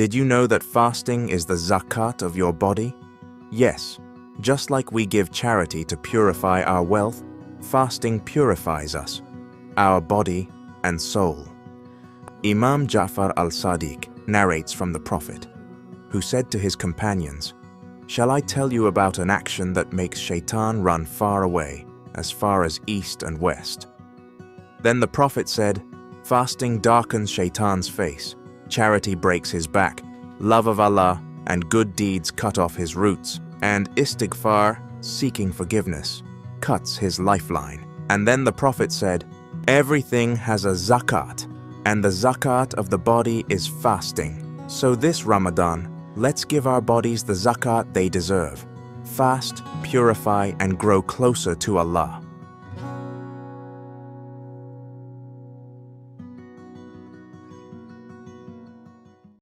Did you know that fasting is the zakat of your body? Yes, just like we give charity to purify our wealth, fasting purifies us, our body and soul. Imam Jafar Al-Ssdiq narrates from the Prophet, who said to his companions, "Shall I tell you about an action that makes shaitan run far away, as far as east and west?" Then the Prophet said, "Fasting darkens shaitan's face, charity breaks his back, love of Allah and good deeds cut off his roots, and istighfar, seeking forgiveness, cuts his lifeline." And then the Prophet said, "Everything has a zakat, and the zakat of the body is fasting. So this Ramadan, let's give our bodies the zakat they deserve. Fast, purify, and grow closer to Allah."